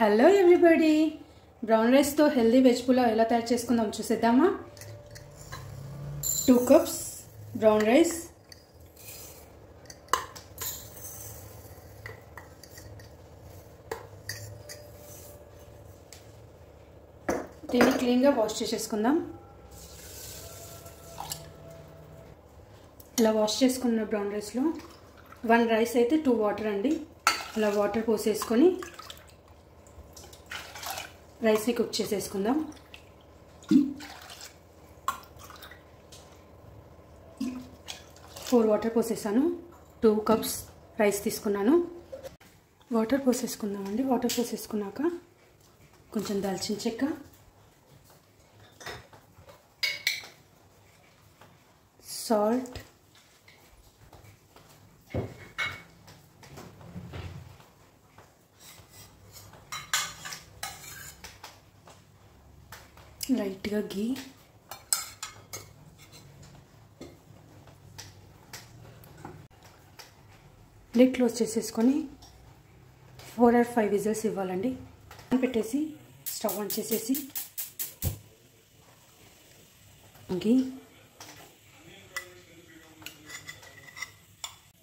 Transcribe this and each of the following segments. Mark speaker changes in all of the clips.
Speaker 1: Hello everybody, brown రైస్తో healthy veg pulao ఎలా తయారు చేసుకుందాం చూసేద్దామా. 2 కప్స్ బ్రౌన్ రైస్, దీన్ని క్లీన్గా వాష్ చేసేసుకుందాం. ఇలా వాష్ చేసుకున్న బ్రౌన్ రైస్లో 1 రైస్ అయితే 2 వాటర్ అండి. అలా వాటర్ పోసేసుకొని రైస్ని కుక్ చేసేసుకుందాం. ఫోర్ వాటర్ పోసేసాను. 2 కప్స్ రైస్ తీసుకున్నాను. వాటర్ పోసేసుకుందామండి. వాటర్ పోసేసుకున్నాక కొంచెం దాల్చిన చెక్క, సాల్ట్, లైట్గా గీ, లిడ్ క్లోజ్ చేసేసుకొని 4 or 5 విజిల్స్ ఇవ్వాలండి. పెట్టేసి స్టవ్ ఆన్ చేసేసి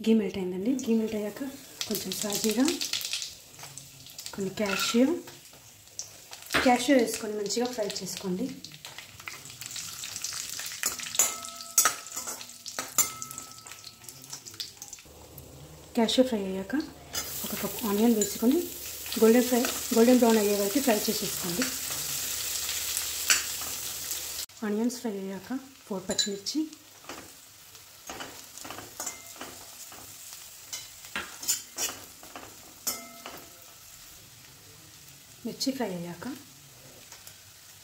Speaker 1: గీ మెల్ట్ అయిందండి. గీ మెల్ట్ అయ్యాక కొంచెం సాజీరా, కొన్ని క్యాష్యూ వేసుకొని మంచిగా ఫ్రై చేసుకోండి. క్యాష్యూ ఫ్రై అయ్యాక 1 కప్ ఆనియన్ వేసుకొని గోల్డెన్ బ్రౌన్ అయ్యే వరకు ఫ్రై చేసేసుకోండి. ఆనియన్స్ ఫ్రై అయ్యాక 4 పచ్చిమిర్చి, మిర్చి ఫ్రై అయ్యాక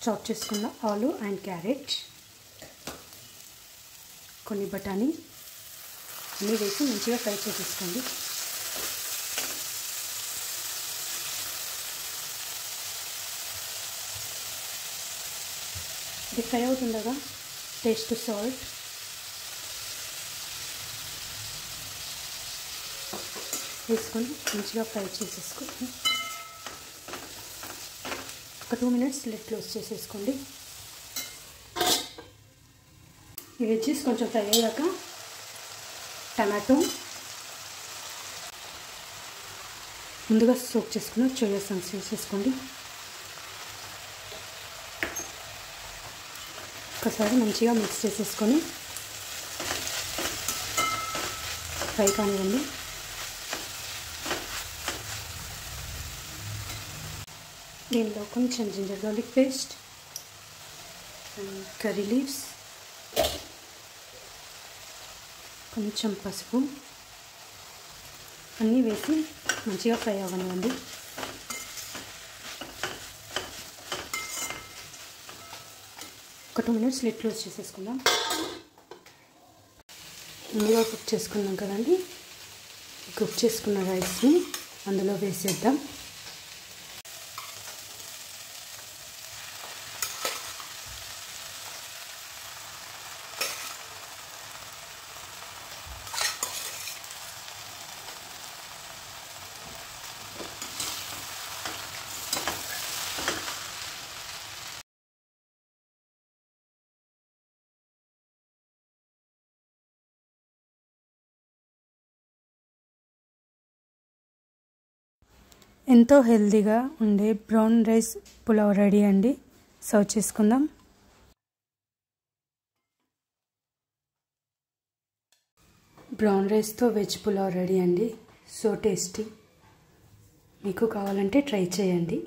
Speaker 1: చాప్ చేసుకున్న ఆలు అండ్ క్యారెట్, కొన్ని బఠానీ అన్నీ వేసి మంచిగా ఫ్రై చేసేసుకోండి. ఇది ఫ్రై అవుతుండగా టేస్ట్ సాల్ట్, వేసుకొని మంచిగా ఫ్రై చేసేసుకోండి. ఒక 2 minutes లిడ్ క్లోజ్ చేసేసుకోండి. ఈ వెజ్జెస్ కొంచెం ఫ్రై అయ్యాక టమాటో, ముందుగా సోక్ చేసుకున్న సోయా సాస్ వేసేసుకోండి. ఒకసారి మంచిగా మిక్స్ చేసేసుకొని ఫ్రై కానివ్వండి. దీనిలో కొంచెం ginger garlic paste and curry leaves, కొంచెం పసుపు అన్నీ వేసి మంచిగా ఫ్రై అవ్వనివ్వండి. ఒక 2 minutes లిడ్ క్లోజ్ చేసేసుకుందాం. ముందుగా కుక్ చేసుకున్నాం కదండి, కుక్ చేసుకున్న రైస్ని అందులో వేసేద్దాం. ఎంతో హెల్తీగా ఉండే బ్రౌన్ రైస్ పులావ్ రెడీ అండి. సర్వ్ చేసుకుందాం. బ్రౌన్ రైస్తో వెజ్ పులావ్ రెడీ అండి. So tasty. మీకు కావాలంటే ట్రై చేయండి.